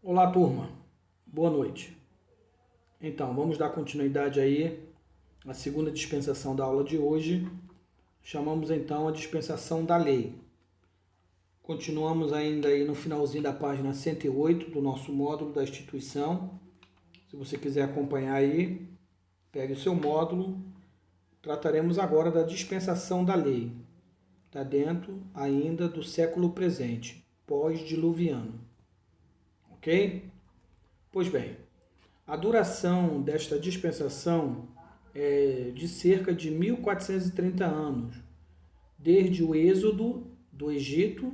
Olá, turma. Boa noite. Então, vamos dar continuidade aí à segunda dispensação da aula de hoje. Chamamos então a dispensação da lei. Continuamos ainda aí no finalzinho da página 108 do nosso módulo da instituição. Se você quiser acompanhar aí, pegue o seu módulo. Trataremos agora da dispensação da lei. Está dentro ainda do século presente, pós-diluviano. Ok? Pois bem, a duração desta dispensação é de cerca de 1430 anos, desde o êxodo do Egito,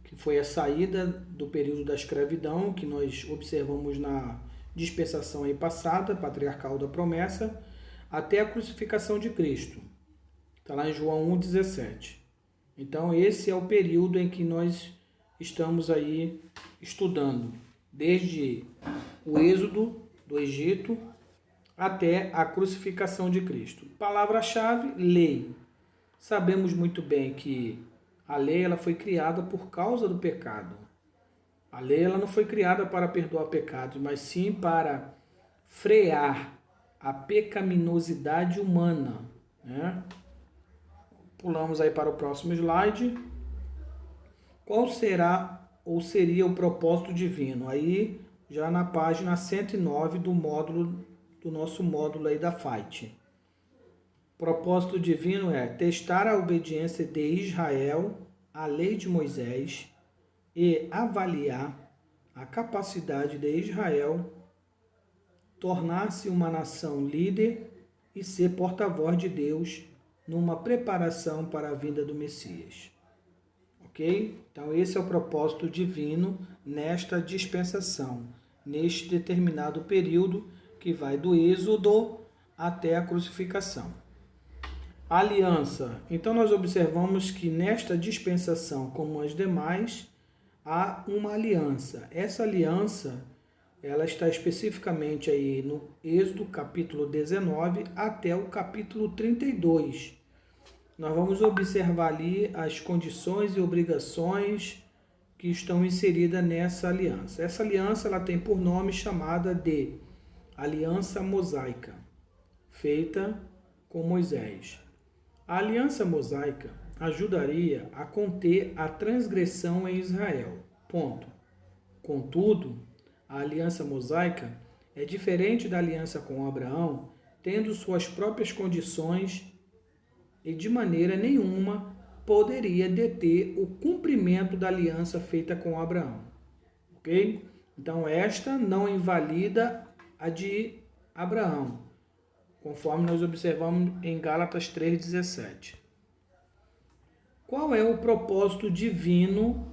que foi a saída do período da escravidão, que nós observamos na dispensação aí passada, patriarcal da promessa, até a crucificação de Cristo. Está lá em João 1,17. Então, esse é o período em que nós estamos aí estudando, desde o êxodo do Egito até a crucificação de Cristo. Palavra-chave, lei. Sabemos muito bem que a lei ela foi criada por causa do pecado. A lei ela não foi criada para perdoar pecados, mas sim para frear a pecaminosidade humana, né? Pulamos aí para o próximo slide. Qual será ou seria o propósito divino? Aí, já na página 109 do nosso módulo aí da FIGHT. Propósito divino é testar a obediência de Israel à lei de Moisés e avaliar a capacidade de Israel tornar-se uma nação líder e ser porta-voz de Deus numa preparação para a vinda do Messias. Ok? Então, esse é o propósito divino nesta dispensação, neste determinado período que vai do êxodo até a crucificação. Aliança. Então, nós observamos que nesta dispensação, como as demais, há uma aliança. Essa aliança, ela está especificamente aí no Êxodo, capítulo 19, até o capítulo 32. Nós vamos observar ali as condições e obrigações que estão inseridas nessa aliança. Essa aliança ela tem por nome chamada de Aliança Mosaica, feita com Moisés. A Aliança Mosaica ajudaria a conter a transgressão em Israel. Ponto. Contudo, a Aliança Mosaica é diferente da aliança com Abraão, tendo suas próprias condições e de maneira nenhuma poderia deter o cumprimento da aliança feita com Abraão. Ok? Então, esta não invalida a de Abraão, conforme nós observamos em Gálatas 3,17. Qual é o propósito divino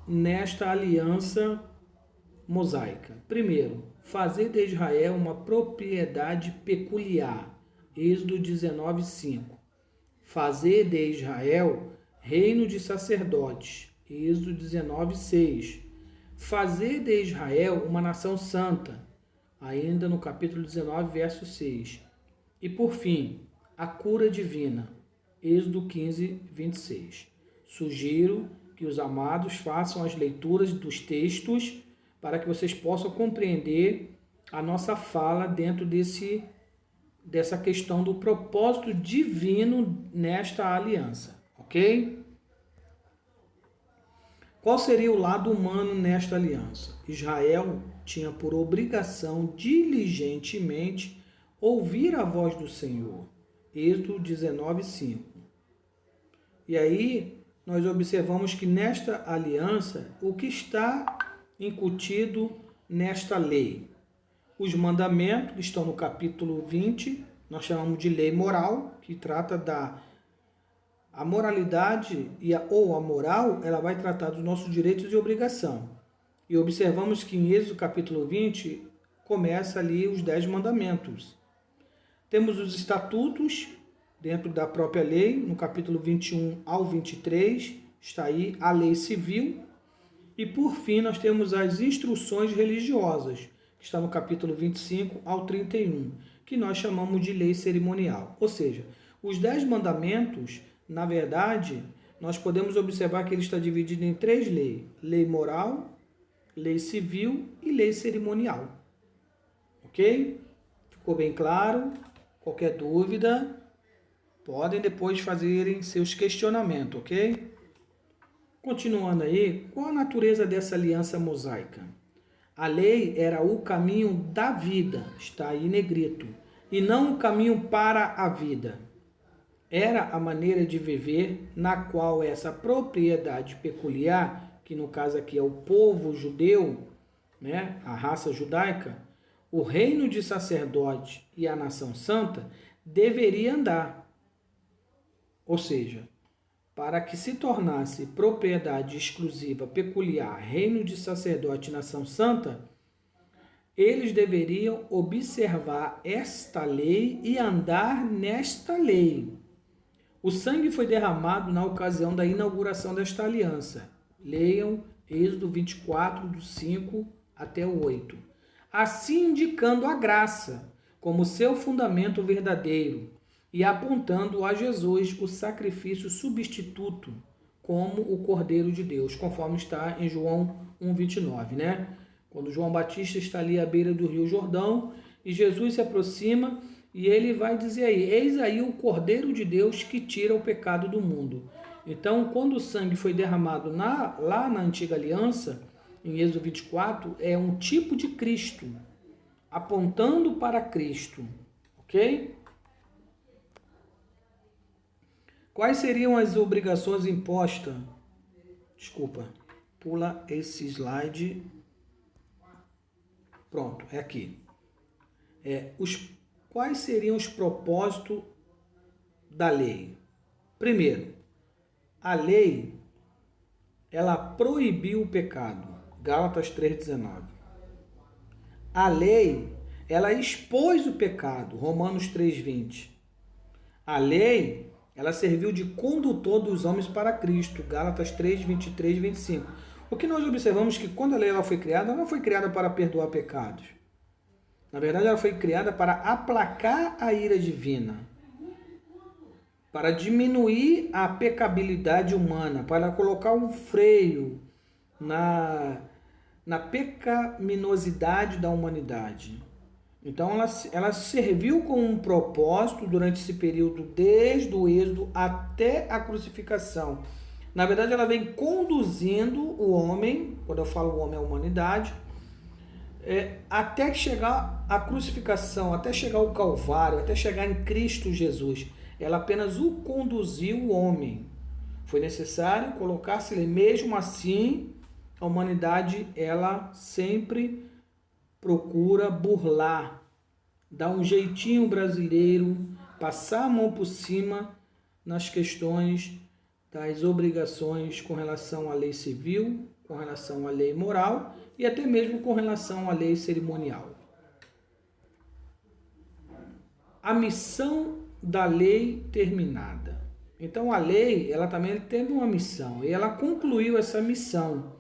nesta aliança mosaica? Primeiro, fazer de Israel uma propriedade peculiar. Êxodo 19:5. Fazer de Israel reino de sacerdotes. Êxodo 19:6. Fazer de Israel uma nação santa. Ainda no capítulo 19, verso 6. E por fim, a cura divina. Êxodo 15:26. Sugiro que os amados façam as leituras dos textos para que vocês possam compreender a nossa fala dentro dessa questão do propósito divino nesta aliança, ok? Qual seria o lado humano nesta aliança? Israel tinha por obrigação diligentemente ouvir a voz do Senhor. Êxodo 19:5. E aí nós observamos que nesta aliança, o que está incutido nesta lei? Os mandamentos que estão no capítulo 20, nós chamamos de lei moral, que trata da a moralidade ou a moral, ela vai tratar dos nossos direitos e obrigação. E observamos que em Êxodo capítulo 20 começa ali os 10 mandamentos. Temos os estatutos dentro da própria lei, no capítulo 21 ao 23, está aí a lei civil. E por fim nós temos as instruções religiosas, que está no capítulo 25 ao 31, que nós chamamos de lei cerimonial. Ou seja, os 10 mandamentos, na verdade, nós podemos observar que ele está dividido em 3 leis. Lei moral, lei civil e lei cerimonial. Ok? Ficou bem claro? Qualquer dúvida, podem depois fazerem seus questionamentos, ok? Continuando aí, qual a natureza dessa aliança mosaica? A lei era o caminho da vida, está aí em negrito, e não o caminho para a vida. Era a maneira de viver na qual essa propriedade peculiar, que no caso aqui é o povo judeu, né, a raça judaica, o reino de sacerdote e a nação santa deveria andar. Ou seja, para que se tornasse propriedade exclusiva peculiar, reino de sacerdote e nação santa, eles deveriam observar esta lei e andar nesta lei. O sangue foi derramado na ocasião da inauguração desta aliança. Leiam Êxodo 24, do 5 até o 8. Assim indicando a graça como seu fundamento verdadeiro e apontando a Jesus, o sacrifício substituto, como o Cordeiro de Deus, conforme está em João 1,29, né? Quando João Batista está ali à beira do Rio Jordão e Jesus se aproxima e ele vai dizer aí, eis aí o Cordeiro de Deus que tira o pecado do mundo. Então, quando o sangue foi derramado lá na antiga aliança, em Êxodo 24, é um tipo de Cristo, apontando para Cristo, ok? Quais seriam as obrigações impostas? Desculpa, pula esse slide. Pronto, é aqui. Quais seriam os propósitos da lei? Primeiro, a lei, ela proibiu o pecado. Gálatas 3,19. A lei, ela expôs o pecado. Romanos 3,20. A lei, ela serviu de condutor dos homens para Cristo. Gálatas 3, 23 e 25. O que nós observamos é que quando a lei ela foi criada, ela não foi criada para perdoar pecados. Na verdade, ela foi criada para aplacar a ira divina, para diminuir a pecabilidade humana, para colocar um freio na pecaminosidade da humanidade. Então, ela serviu com um propósito durante esse período, desde o Êxodo até a crucificação. Na verdade, ela vem conduzindo o homem, quando eu falo o homem é a humanidade, até chegar à crucificação, até chegar ao Calvário, até chegar em Cristo Jesus. Ela apenas o conduziu o homem. Foi necessário colocar-se ele. Mesmo assim, a humanidade ela sempre procura burlar, dar um jeitinho brasileiro, passar a mão por cima nas questões das obrigações com relação à lei civil, com relação à lei moral e até mesmo com relação à lei cerimonial. A missão da lei terminada. Então a lei, ela também teve uma missão e ela concluiu essa missão.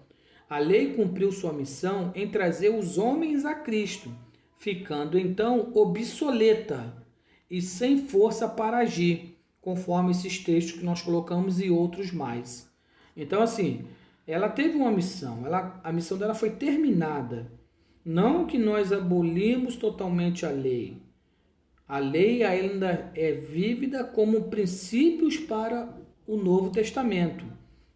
A lei cumpriu sua missão em trazer os homens a Cristo, ficando então obsoleta e sem força para agir, conforme esses textos que nós colocamos e outros mais. Então assim, ela teve uma missão, a missão dela foi terminada. Não que nós abolimos totalmente a lei. A lei ainda é vívida como princípios para o Novo Testamento,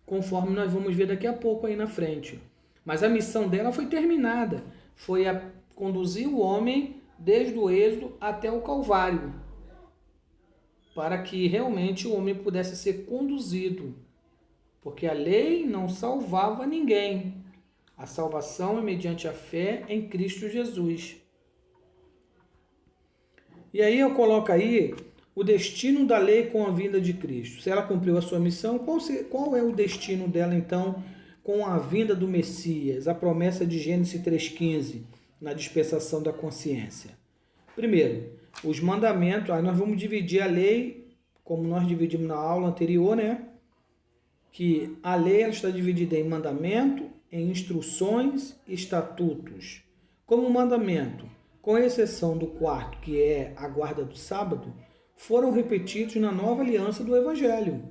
conforme nós vamos ver daqui a pouco aí na frente. Mas a missão dela foi terminada, foi conduzir o homem desde o Êxodo até o Calvário, para que realmente o homem pudesse ser conduzido, porque a lei não salvava ninguém. A salvação é mediante a fé em Cristo Jesus. E aí eu coloco aí o destino da lei com a vinda de Cristo. Se ela cumpriu a sua missão, qual é o destino dela então com a vinda do Messias? A promessa de Gênesis 3,15 na dispensação da consciência. Primeiro, os mandamentos. Aí nós vamos dividir a lei, como nós dividimos na aula anterior, né? Que a lei ela está dividida em mandamento, em instruções e estatutos. Como mandamento, com exceção do quarto, que é a guarda do sábado, foram repetidos na nova aliança do Evangelho,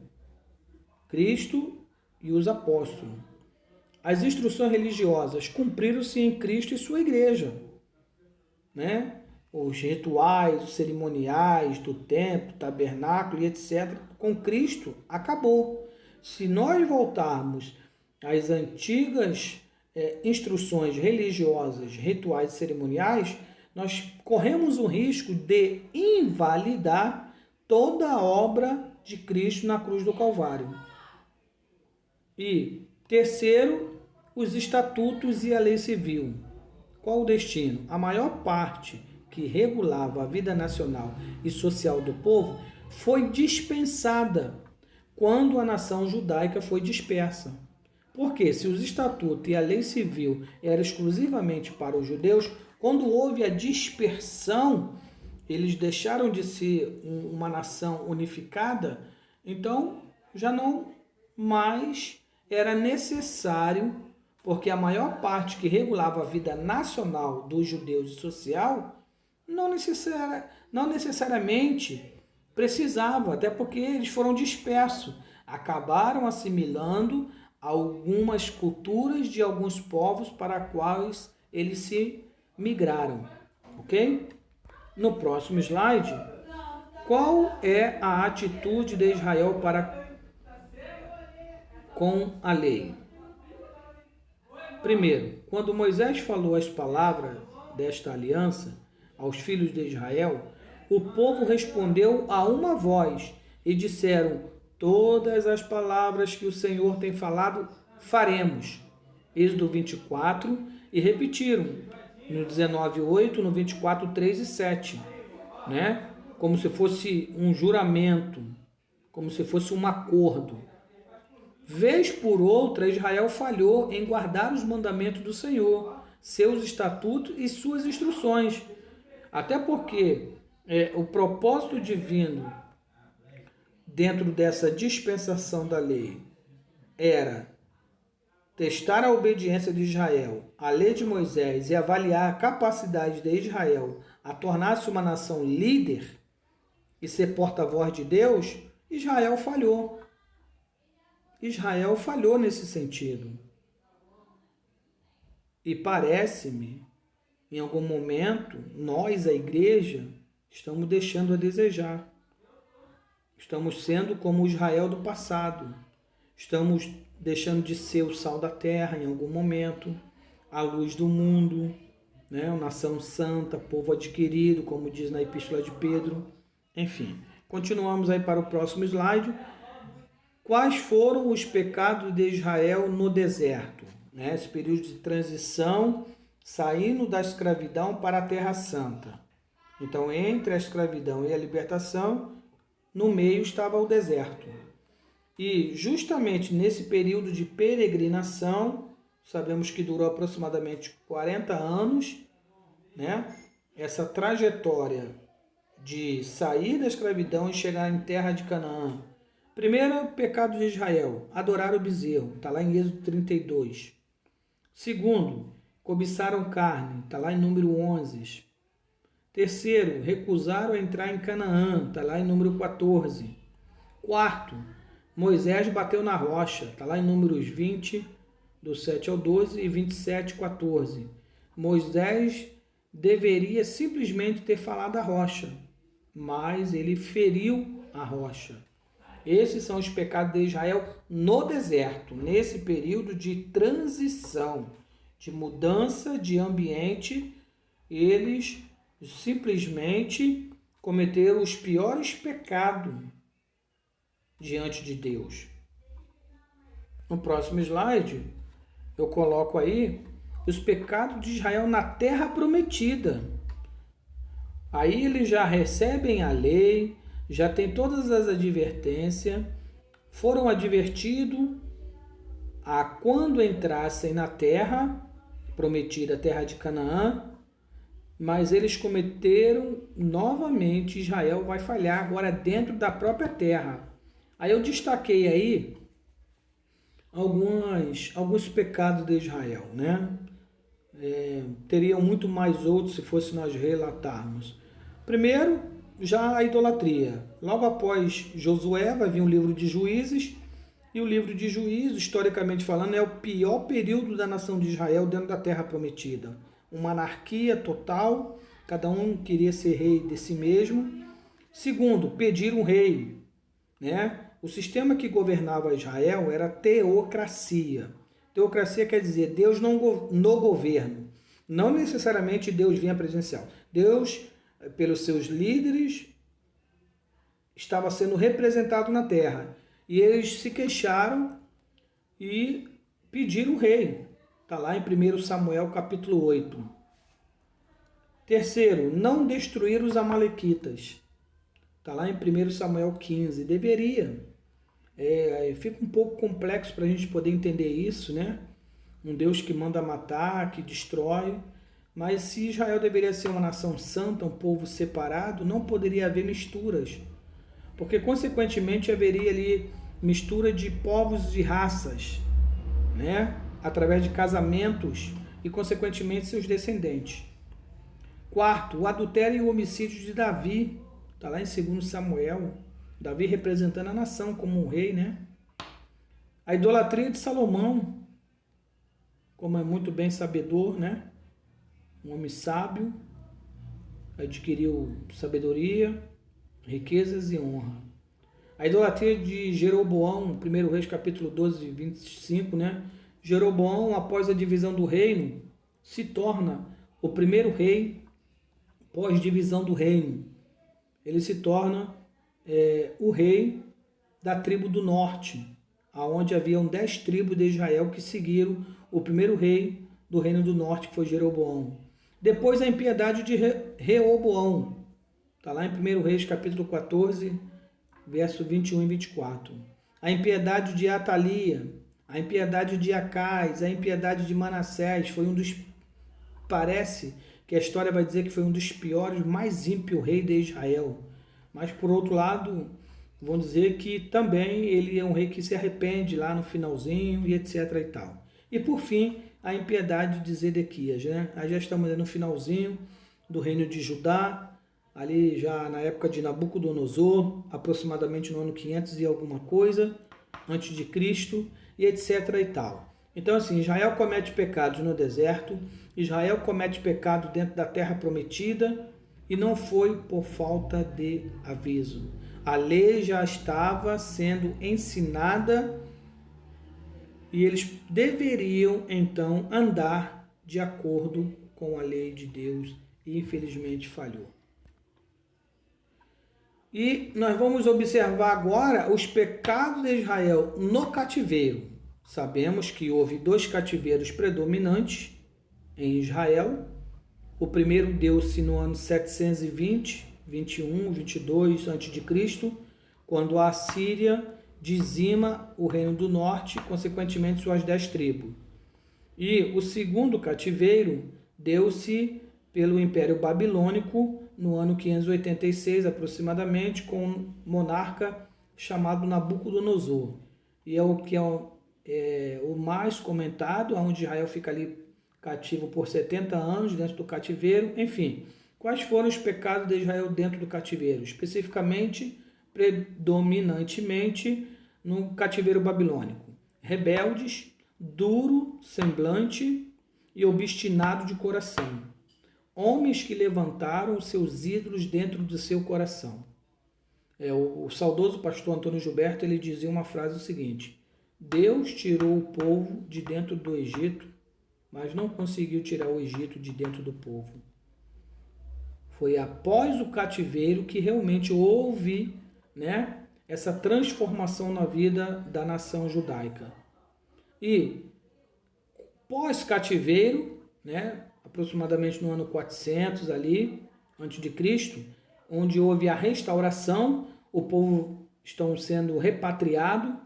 Cristo e os apóstolos. As instruções religiosas cumpriram-se em Cristo e sua igreja, né? Os rituais, os cerimoniais do templo, tabernáculo e etc. Com Cristo acabou. Se nós voltarmos às antigas instruções religiosas, rituais e cerimoniais, nós corremos o risco de invalidar toda a obra de Cristo na cruz do Calvário. E terceiro, os estatutos e a lei civil. Qual o destino? A maior parte que regulava a vida nacional e social do povo foi dispensada quando a nação judaica foi dispersa. Porque se os estatutos e a lei civil eram exclusivamente para os judeus, quando houve a dispersão, eles deixaram de ser uma nação unificada, então já não mais era necessário, porque a maior parte que regulava a vida nacional dos judeus e social não necessariamente precisava, até porque eles foram dispersos, acabaram assimilando algumas culturas de alguns povos para os quais eles se migraram, ok? No próximo slide, qual é a atitude de Israel para com a lei? Primeiro, quando Moisés falou as palavras desta aliança aos filhos de Israel, o povo respondeu a uma voz e disseram: todas as palavras que o Senhor tem falado, faremos. Êxodo 24, e repetiram no 19:8, no 24, 3 e 7, né? Como se fosse um juramento, como se fosse um acordo. Vez por outra, Israel falhou em guardar os mandamentos do Senhor, seus estatutos e suas instruções. Até porque o propósito divino dentro dessa dispensação da lei era testar a obediência de Israel à lei de Moisés e avaliar a capacidade de Israel a tornar-se uma nação líder e ser porta-voz de Deus. Israel falhou. Israel falhou nesse sentido. E parece-me, em algum momento, nós, a igreja, estamos deixando a desejar. Estamos sendo como o Israel do passado. Estamos deixando de ser o sal da terra em algum momento, a luz do mundo, né? Uma nação santa, povo adquirido, como diz na Epístola de Pedro. Enfim, continuamos aí para o próximo slide. Quais foram os pecados de Israel no deserto? Né? Esse período de transição, saindo da escravidão para a Terra Santa. Então, entre a escravidão e a libertação, no meio estava o deserto. E justamente nesse período de peregrinação, sabemos que durou aproximadamente 40 anos, né? Essa trajetória de sair da escravidão e chegar em terra de Canaã. Primeiro, pecado de Israel, adorar o bezerro, está lá em Êxodo 32. Segundo, cobiçaram carne, está lá em número 11. Terceiro, recusaram entrar em Canaã, está lá em número 14. Quarto, Moisés bateu na rocha, está lá em números 20, do 7 ao 12 e 27, 14. Moisés deveria simplesmente ter falado a rocha, mas ele feriu a rocha. Esses são os pecados de Israel no deserto, nesse período de transição, de mudança de ambiente. Eles simplesmente cometeram os piores pecados diante de Deus. No próximo slide, eu coloco aí os pecados de Israel na terra prometida. Aí eles já recebem a lei, já tem todas as advertências, foram advertidos a quando entrassem na terra prometida, a terra de Canaã, mas eles cometeram novamente. Israel vai falhar agora dentro da própria terra. Aí eu destaquei aí alguns pecados de Israel, né? Teriam muito mais outros se fosse nós relatarmos. Primeiro, já a idolatria. Logo após Josué vai vir o livro de Juízes, E o livro de Juízes, historicamente falando, é o pior período da nação de Israel dentro da Terra Prometida. Uma anarquia total, cada um queria ser rei de si mesmo. Segundo, pedir um rei, né? O sistema que governava Israel era teocracia. Teocracia quer dizer Deus no governo. Não necessariamente Deus vinha presencial. Deus, pelos seus líderes, estava sendo representado na terra. E eles se queixaram e pediram um rei. Está lá em 1 Samuel capítulo 8. Terceiro, não destruir os amalequitas. Está lá em 1 Samuel 15. Deveria. Fica um pouco complexo para a gente poder entender isso, né? Um Deus que manda matar, que destrói. Mas se Israel deveria ser uma nação santa, um povo separado, não poderia haver misturas. Porque, consequentemente, haveria ali mistura de povos e raças, né? Através de casamentos e, consequentemente, seus descendentes. Quarto, o adultério e o homicídio de Davi. Está lá em 2 Samuel. Davi representando a nação como um rei, né? A idolatria de Salomão, como é muito bem sabedor, né? Um homem sábio, adquiriu sabedoria, riquezas e honra. A idolatria de Jeroboão, 1 Reis capítulo 12, 25, né? Jeroboão, após a divisão do reino, se torna o primeiro rei pós-divisão do reino. Ele se torna o rei da tribo do norte, aonde haviam 10 tribos de Israel que seguiram o primeiro rei do reino do norte, que foi Jeroboão. Depois a impiedade de Reoboão, está lá em 1 Reis capítulo 14, verso 21 e 24. A impiedade de Atalia, a impiedade de Acais, a impiedade de Manassés, foi um dos, parece que a história vai dizer que foi um dos piores, mais ímpio rei de Israel. Mas por outro lado, vão dizer que também ele é um rei que se arrepende lá no finalzinho e etc e tal. E por fim, a impiedade de Zedequias, né? Aí já estamos no finalzinho do reino de Judá, ali já na época de Nabucodonosor, aproximadamente no ano 500 e alguma coisa, antes de Cristo, e etc e tal. Então assim, Israel comete pecados no deserto, Israel comete pecado dentro da terra prometida, e não foi por falta de aviso. A lei já estava sendo ensinada e eles deveriam então andar de acordo com a lei de Deus e infelizmente falhou. E nós vamos observar agora os pecados de Israel no cativeiro. Sabemos que houve 2 cativeiros predominantes em Israel. O primeiro deu-se no ano 720, 21, 22 a.C., quando a Assíria dizima o reino do norte, consequentemente suas 10 tribos. E o segundo cativeiro deu-se pelo Império Babilônico no ano 586 aproximadamente, com um monarca chamado Nabucodonosor. E é o que é o mais comentado, onde Israel fica ali cativo por 70 anos dentro do cativeiro. Enfim, quais foram os pecados de Israel dentro do cativeiro? Especificamente, predominantemente no cativeiro babilônico. Rebeldes, duro semblante e obstinado de coração. Homens que levantaram os seus ídolos dentro do seu coração. O saudoso pastor Antônio Gilberto, ele dizia uma frase seguinte: Deus tirou o povo de dentro do Egito, mas não conseguiu tirar o Egito de dentro do povo. Foi após o cativeiro que realmente houve, né, essa transformação na vida da nação judaica. E pós-cativeiro, né, aproximadamente no ano 400 ali, antes de Cristo, onde houve a restauração, o povo estão sendo repatriado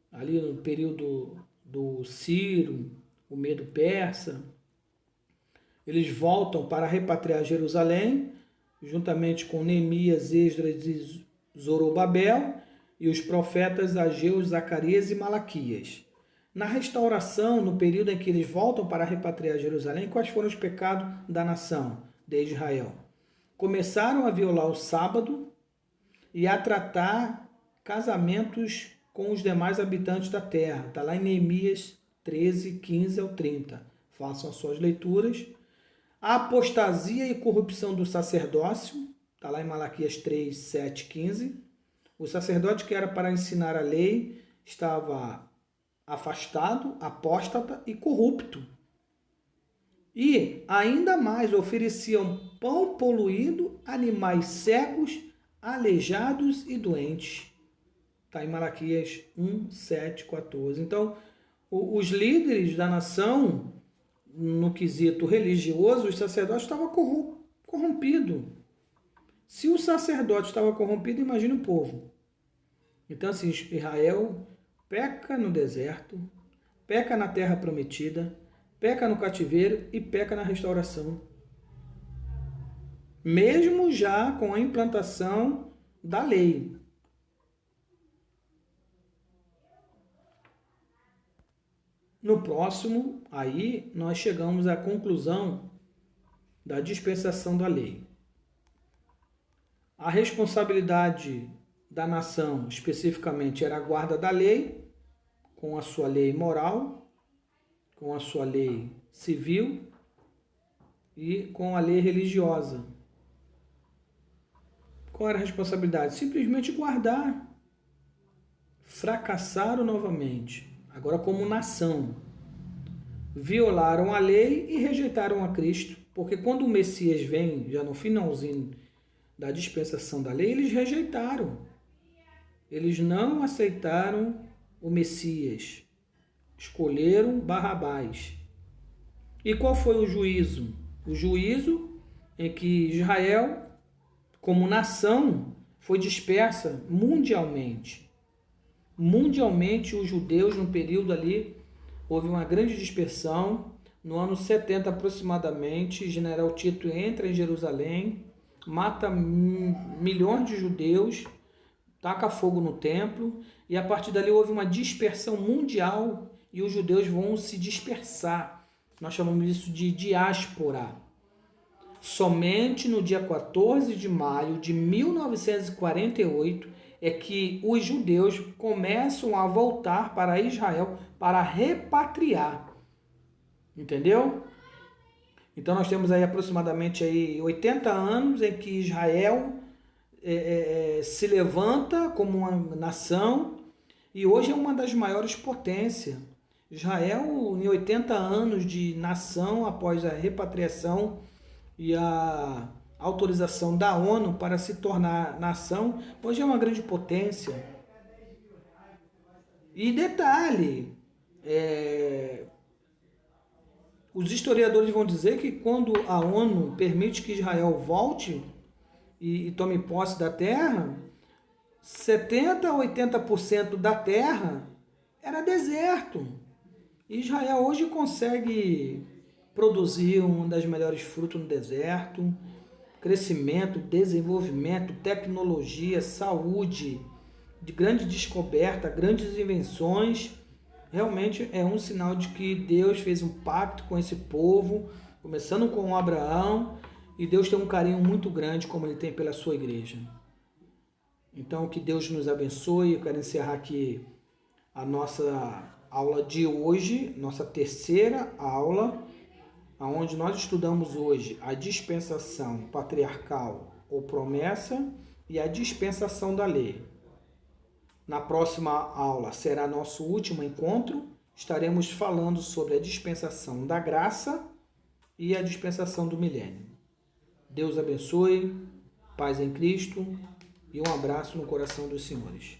ali no período do Ciro, o Medo Persa. Eles voltam para repatriar Jerusalém, juntamente com Neemias, Esdras e Zorobabel, e os profetas Ageu, Zacarias e Malaquias. Na restauração, no período em que eles voltam para repatriar Jerusalém, quais foram os pecados da nação de Israel? Começaram a violar o sábado e a tratar casamentos com os demais habitantes da terra. Está lá em Neemias 13, 15 ao 30. Façam as suas leituras. A apostasia e corrupção do sacerdócio. Está lá em Malaquias 3, 7, 15. O sacerdote que era para ensinar a lei estava afastado, apóstata e corrupto. E, ainda mais, ofereciam pão poluído, animais cegos, aleijados e doentes. Está em Malaquias 1, 7, 14. Então, os líderes da nação, no quesito religioso, os sacerdotes estavam corrompidos. Se o sacerdote estava corrompido, imagina o povo. Então, assim, Israel peca no deserto, peca na terra prometida, peca no cativeiro e peca na restauração. Mesmo já com a implantação da lei. No próximo, aí, nós chegamos à conclusão da dispensação da lei. A responsabilidade da nação, especificamente, era a guarda da lei, com a sua lei moral, com a sua lei civil e com a lei religiosa. Qual era a responsabilidade? Simplesmente guardar. Fracassaram novamente, agora como nação. Violaram a lei e rejeitaram a Cristo, porque quando o Messias vem, já no finalzinho da dispensação da lei, eles rejeitaram. Eles não aceitaram o Messias. Escolheram Barrabás. E qual foi o juízo? O juízo em que Israel, como nação, foi dispersa mundialmente. Mundialmente, os judeus, no período ali, houve uma grande dispersão. No ano 70 aproximadamente, General Tito entra em Jerusalém, mata milhões de judeus, taca fogo no templo, e a partir dali houve uma dispersão mundial e os judeus vão se dispersar. Nós chamamos isso de diáspora. Somente no dia 14 de maio de 1948 é que os judeus começam a voltar para Israel para repatriar. Entendeu? Então nós temos aí aproximadamente aí 80 anos em que Israel se levanta como uma nação e hoje é uma das maiores potências. Israel, em 80 anos de nação, após a repatriação e a autorização da ONU para se tornar nação, hoje é uma grande potência. E detalhe, os historiadores vão dizer que quando a ONU permite que Israel volte e tome posse da terra, 70% a 80% da terra era deserto. Israel hoje consegue produzir uma das melhores frutas no deserto, crescimento, desenvolvimento, tecnologia, saúde, de grande descoberta, grandes invenções. Realmente é um sinal de que Deus fez um pacto com esse povo, começando com Abraão, e Deus tem um carinho muito grande como Ele tem pela sua igreja. Então, que Deus nos abençoe. Eu quero encerrar aqui a nossa aula de hoje, nossa terceira aula, onde nós estudamos hoje a dispensação patriarcal ou promessa e a dispensação da lei. Na próxima aula será nosso último encontro. Estaremos falando sobre a dispensação da graça e a dispensação do milênio. Deus abençoe, paz em Cristo e um abraço no coração dos senhores.